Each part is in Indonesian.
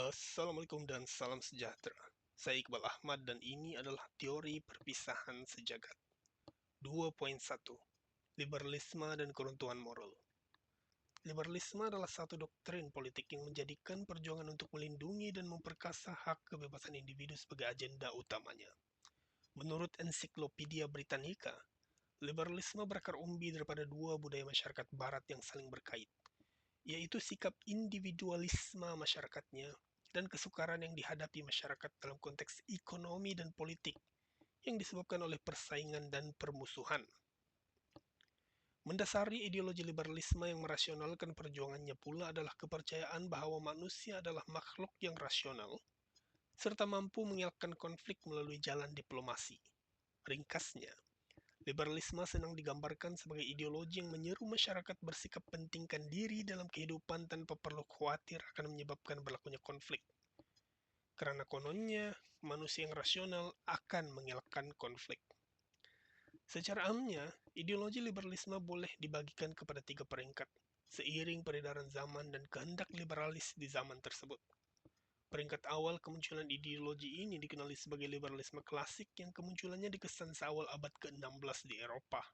Assalamualaikum dan salam sejahtera. Saya Iqbal Ahmad dan ini adalah teori perpisahan sejagat. 2.1. Liberalisme dan keruntuhan moral. Liberalisme adalah satu doktrin politik yang menjadikan perjuangan untuk melindungi dan memperkasa hak kebebasan individu sebagai agenda utamanya. Menurut Ensiklopedia Britannica, liberalisme berakar umbi daripada dua budaya masyarakat barat yang saling berkait, yaitu sikap individualisme masyarakatnya dan kesukaran yang dihadapi masyarakat dalam konteks ekonomi dan politik yang disebabkan oleh persaingan dan permusuhan. Mendasari ideologi liberalisme yang merasionalkan perjuangannya pula adalah kepercayaan bahwa manusia adalah makhluk yang rasional serta mampu mengelakkan konflik melalui jalan diplomasi. Ringkasnya, liberalisme senang digambarkan sebagai ideologi yang menyeru masyarakat bersikap pentingkan diri dalam kehidupan tanpa perlu khawatir akan menyebabkan berlakunya konflik. Karena kononnya, manusia yang rasional akan mengelakkan konflik. Secara amnya, ideologi liberalisme boleh dibagikan kepada 3 peringkat, seiring peredaran zaman dan kehendak liberalis di zaman tersebut. Peringkat awal kemunculan ideologi ini dikenali sebagai liberalisme klasik yang kemunculannya dikesan seawal abad ke-16 di Eropa.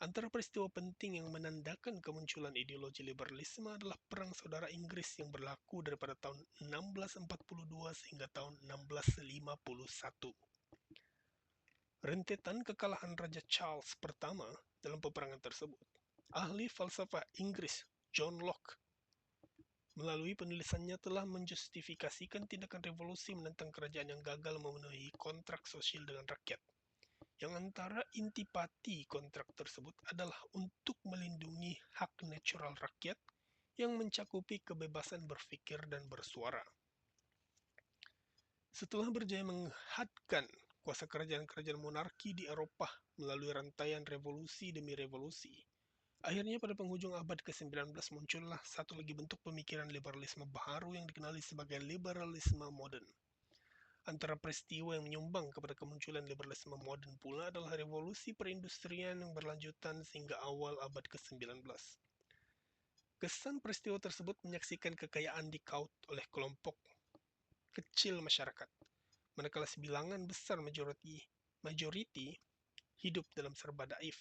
Antara peristiwa penting yang menandakan kemunculan ideologi liberalisme adalah Perang Saudara Inggris yang berlaku daripada tahun 1642 sehingga tahun 1651. Rentetan kekalahan Raja Charles pertama dalam peperangan tersebut, ahli falsafah Inggris John Locke melalui penulisannya telah menjustifikasikan tindakan revolusi menentang kerajaan yang gagal memenuhi kontrak sosial dengan rakyat. Yang antara intipati kontrak tersebut adalah untuk melindungi hak natural rakyat yang mencakupi kebebasan berpikir dan bersuara. Setelah berjaya menghadkan kuasa kerajaan-kerajaan monarki di Eropa melalui rantaian revolusi demi revolusi, akhirnya pada penghujung abad ke-19 muncullah satu lagi bentuk pemikiran liberalisme baru yang dikenali sebagai liberalisme modern. Antara peristiwa yang menyumbang kepada kemunculan liberalisme modern pula adalah revolusi perindustrian yang berlanjutan sehingga awal abad ke-19. Kesan peristiwa tersebut menyaksikan kekayaan dikaut oleh kelompok kecil masyarakat, manakala sebilangan besar majoriti hidup dalam serba daif.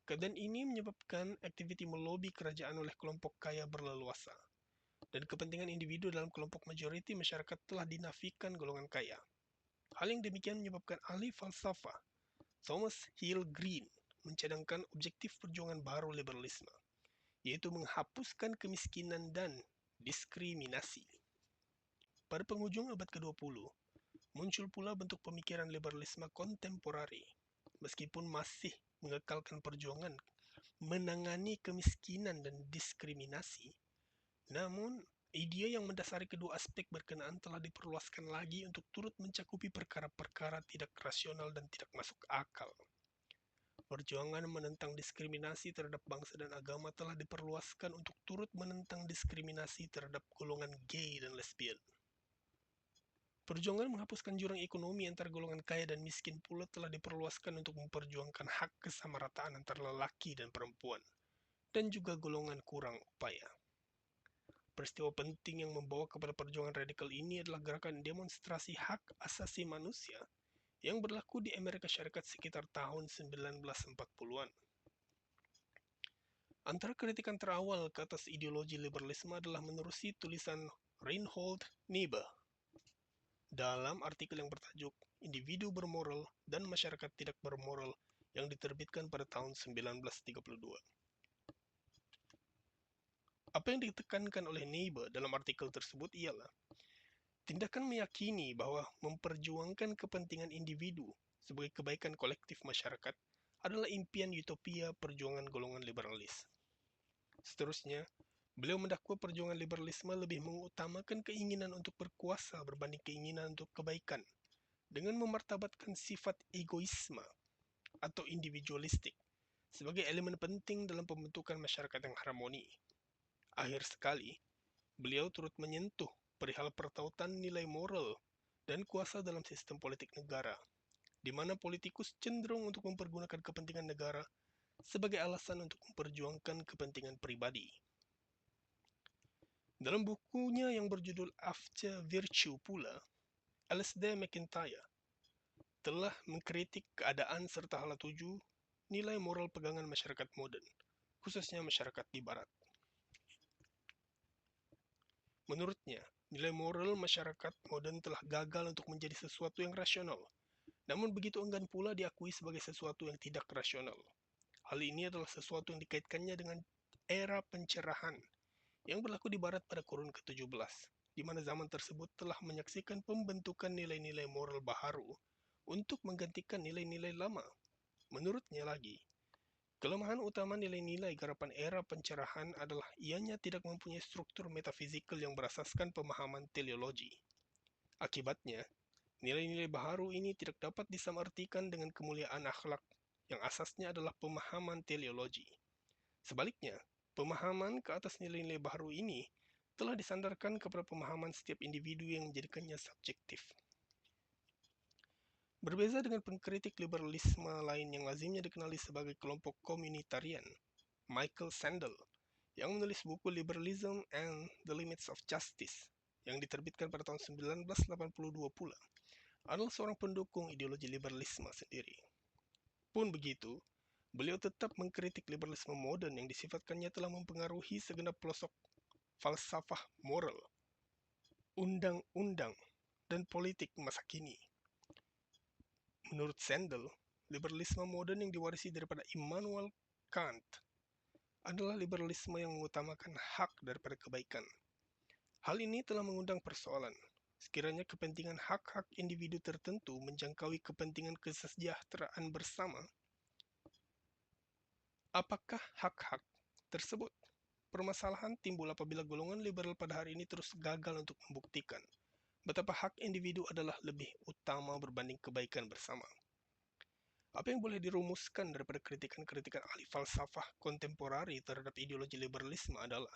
Keadaan ini menyebabkan aktiviti melobi kerajaan oleh kelompok kaya berleluasa, dan kepentingan individu dalam kelompok majoriti masyarakat telah dinafikan golongan kaya. Hal yang demikian menyebabkan ahli falsafah Thomas Hill Green mencadangkan objektif perjuangan baru liberalisme, yaitu menghapuskan kemiskinan dan diskriminasi. Pada penghujung abad ke-20, muncul pula bentuk pemikiran liberalisme kontemporari, meskipun masih mengekalkan perjuangan menangani kemiskinan dan diskriminasi, namun idea yang mendasari kedua aspek berkenaan telah diperluaskan lagi untuk turut mencakupi perkara-perkara tidak rasional dan tidak masuk akal. Perjuangan menentang diskriminasi terhadap bangsa dan agama telah diperluaskan untuk turut menentang diskriminasi terhadap golongan gay dan lesbian. Perjuangan menghapuskan jurang ekonomi antara golongan kaya dan miskin pula telah diperluaskan untuk memperjuangkan hak kesamarataan antara lelaki dan perempuan, dan juga golongan kurang upaya. Peristiwa penting yang membawa kepada perjuangan radikal ini adalah gerakan demonstrasi hak asasi manusia yang berlaku di Amerika Syarikat sekitar tahun 1940-an. Antara kritikan terawal ke atas ideologi liberalisme adalah menerusi tulisan Reinhold Niebuhr dalam artikel yang bertajuk Individu Bermoral dan Masyarakat Tidak Bermoral yang diterbitkan pada tahun 1932. Apa yang ditekankan oleh Niebuhr dalam artikel tersebut ialah tindakan meyakini bahwa memperjuangkan kepentingan individu sebagai kebaikan kolektif masyarakat adalah impian utopia perjuangan golongan liberalis. Seterusnya, beliau mendakwa perjuangan liberalisme lebih mengutamakan keinginan untuk berkuasa berbanding keinginan untuk kebaikan, dengan memartabatkan sifat egoisme atau individualistik sebagai elemen penting dalam pembentukan masyarakat yang harmoni. Akhir sekali, beliau turut menyentuh perihal pertautan nilai moral dan kuasa dalam sistem politik negara, di mana politikus cenderung untuk mempergunakan kepentingan negara sebagai alasan untuk memperjuangkan kepentingan pribadi. Dalam bukunya yang berjudul After Virtue pula, Alasdair MacIntyre telah mengkritik keadaan serta hala tuju nilai moral pegangan masyarakat moden, khususnya masyarakat di Barat. Menurutnya, nilai moral masyarakat moden telah gagal untuk menjadi sesuatu yang rasional, namun begitu enggan pula diakui sebagai sesuatu yang tidak rasional. Hal ini adalah sesuatu yang dikaitkannya dengan era pencerahan yang berlaku di Barat pada kurun ke-17, di mana zaman tersebut telah menyaksikan pembentukan nilai-nilai moral baharu untuk menggantikan nilai-nilai lama. Menurutnya lagi, kelemahan utama nilai-nilai garapan era pencerahan adalah ianya tidak mempunyai struktur metafizikal yang berasaskan pemahaman teleologi. Akibatnya, nilai-nilai baharu ini tidak dapat disamartikan dengan kemuliaan akhlak yang asasnya adalah pemahaman teleologi. Sebaliknya, pemahaman ke atas nilai-nilai baharu ini telah disandarkan kepada pemahaman setiap individu yang menjadikannya subjektif. Berbeza dengan pengkritik liberalisme lain yang lazimnya dikenali sebagai kelompok komunitarian, Michael Sandel, yang menulis buku Liberalism and the Limits of Justice yang diterbitkan pada tahun 1982 pula, adalah seorang pendukung ideologi liberalisme sendiri. Pun begitu, beliau tetap mengkritik liberalisme modern yang disifatkannya telah mempengaruhi segenap pelosok falsafah moral, undang-undang, dan politik masa kini. Menurut Sandel, liberalisme modern yang diwarisi daripada Immanuel Kant adalah liberalisme yang mengutamakan hak daripada kebaikan. Hal ini telah mengundang persoalan. Sekiranya kepentingan hak-hak individu tertentu menjangkaui kepentingan kesejahteraan bersama, apakah hak-hak tersebut? Permasalahan timbul apabila golongan liberal pada hari ini terus gagal untuk membuktikan betapa hak individu adalah lebih utama berbanding kebaikan bersama. Apa yang boleh dirumuskan daripada kritikan-kritikan ahli falsafah kontemporari terhadap ideologi liberalisme adalah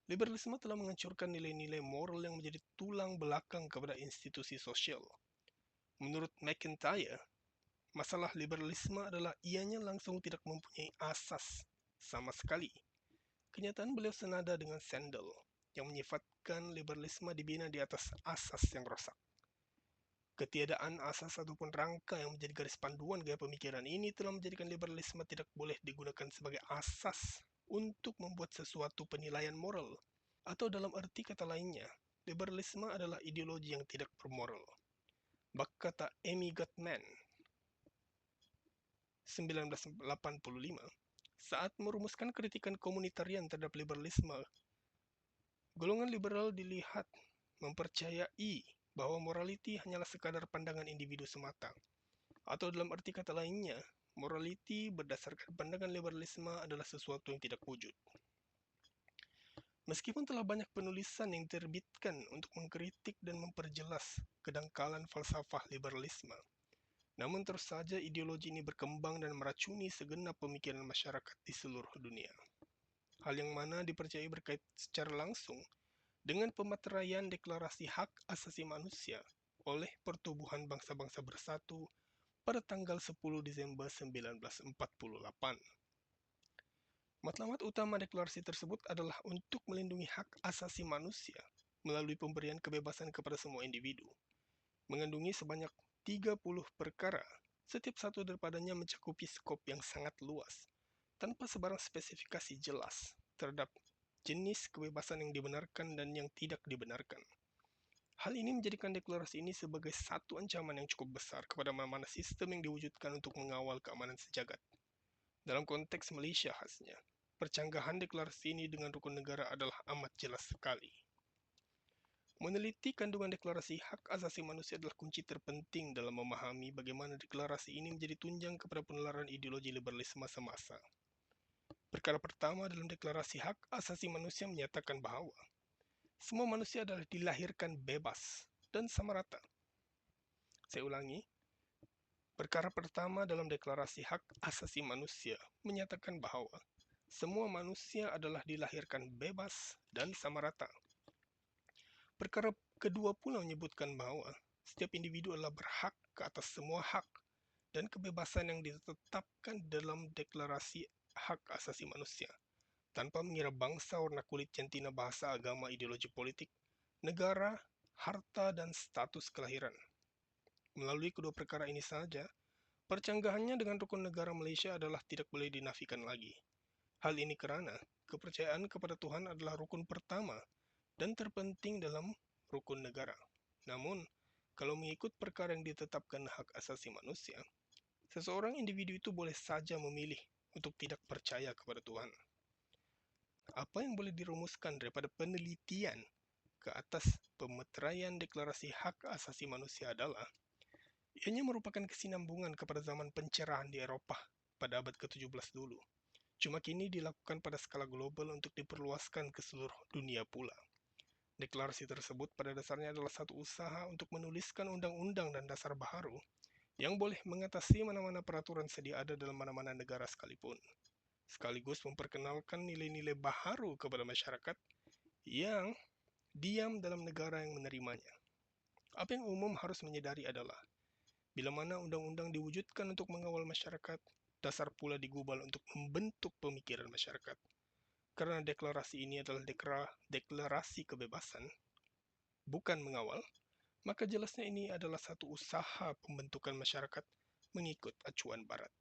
liberalisme telah menghancurkan nilai-nilai moral yang menjadi tulang belakang kepada institusi sosial. Menurut MacIntyre, masalah liberalisme adalah ianya langsung tidak mempunyai asas sama sekali. Kenyataan beliau senada dengan Sandel, yang menyifatkan liberalisme dibina di atas asas yang rosak. Ketiadaan asas ataupun rangka yang menjadi garis panduan gaya pemikiran ini telah menjadikan liberalisme tidak boleh digunakan sebagai asas untuk membuat sesuatu penilaian moral. Atau dalam arti kata lainnya, liberalisme adalah ideologi yang tidak bermoral. Bak kata Amy Gottman, 1985, saat merumuskan kritikan komunitarian terhadap liberalisme, golongan liberal dilihat mempercayai bahwa morality hanyalah sekadar pandangan individu semata. Atau dalam arti kata lainnya, morality berdasarkan pandangan liberalisme adalah sesuatu yang tidak wujud. Meskipun telah banyak penulisan yang diterbitkan untuk mengkritik dan memperjelas kedangkalan falsafah liberalisme, namun terus saja ideologi ini berkembang dan meracuni segenap pemikiran masyarakat di seluruh dunia. Hal yang mana dipercayai berkait secara langsung dengan pemateraian Deklarasi Hak Asasi Manusia oleh Pertubuhan Bangsa-Bangsa Bersatu pada tanggal 10 Desember 1948. Matlamat utama deklarasi tersebut adalah untuk melindungi hak asasi manusia melalui pemberian kebebasan kepada semua individu, mengandungi sebanyak 30 perkara, setiap satu daripadanya mencakupi skop yang sangat luas, tanpa sebarang spesifikasi jelas terhadap jenis kebebasan yang dibenarkan dan yang tidak dibenarkan. Hal ini menjadikan deklarasi ini sebagai satu ancaman yang cukup besar kepada mana-mana sistem yang diwujudkan untuk mengawal keamanan sejagat. Dalam konteks Malaysia khasnya, percanggahan deklarasi ini dengan rukun negara adalah amat jelas sekali. Meneliti kandungan deklarasi hak asasi manusia adalah kunci terpenting dalam memahami bagaimana deklarasi ini menjadi tunjang kepada penularan ideologi liberalisme semasa. Perkara pertama dalam deklarasi hak asasi manusia menyatakan bahawa semua manusia adalah dilahirkan bebas dan sama rata. Saya ulangi, perkara pertama dalam deklarasi hak asasi manusia menyatakan bahawa semua manusia adalah dilahirkan bebas dan sama rata. Perkara kedua pula menyebutkan bahawa setiap individu adalah berhak ke atas semua hak dan kebebasan yang ditetapkan dalam deklarasi hak asasi manusia, tanpa mengira bangsa, warna kulit, centina, bahasa, agama, ideologi politik, negara, harta, dan status kelahiran. Melalui kedua perkara ini saja, percanggahannya dengan rukun negara Malaysia adalah tidak boleh dinafikan lagi. Hal ini karena kepercayaan kepada Tuhan adalah rukun pertama dan terpenting dalam rukun negara. Namun, kalau mengikut perkara yang ditetapkan hak asasi manusia, seseorang individu itu boleh saja memilih untuk tidak percaya kepada Tuhan. Apa yang boleh dirumuskan daripada penelitian ke atas pemeteraian deklarasi hak asasi manusia adalah ianya merupakan kesinambungan kepada zaman pencerahan di Eropah pada abad ke-17 dulu. Cuma kini dilakukan pada skala global untuk diperluaskan ke seluruh dunia pula. Deklarasi tersebut pada dasarnya adalah satu usaha untuk menuliskan undang-undang dan dasar baharu yang boleh mengatasi mana-mana peraturan sedia ada dalam mana-mana negara sekalipun, sekaligus memperkenalkan nilai-nilai baharu kepada masyarakat yang diam dalam negara yang menerimanya. Apa yang umum harus menyadari adalah, bila mana undang-undang diwujudkan untuk mengawal masyarakat, dasar pula digubal untuk membentuk pemikiran masyarakat. Karena deklarasi ini adalah deklarasi kebebasan, bukan mengawal, maka jelasnya ini adalah satu usaha pembentukan masyarakat mengikut acuan Barat.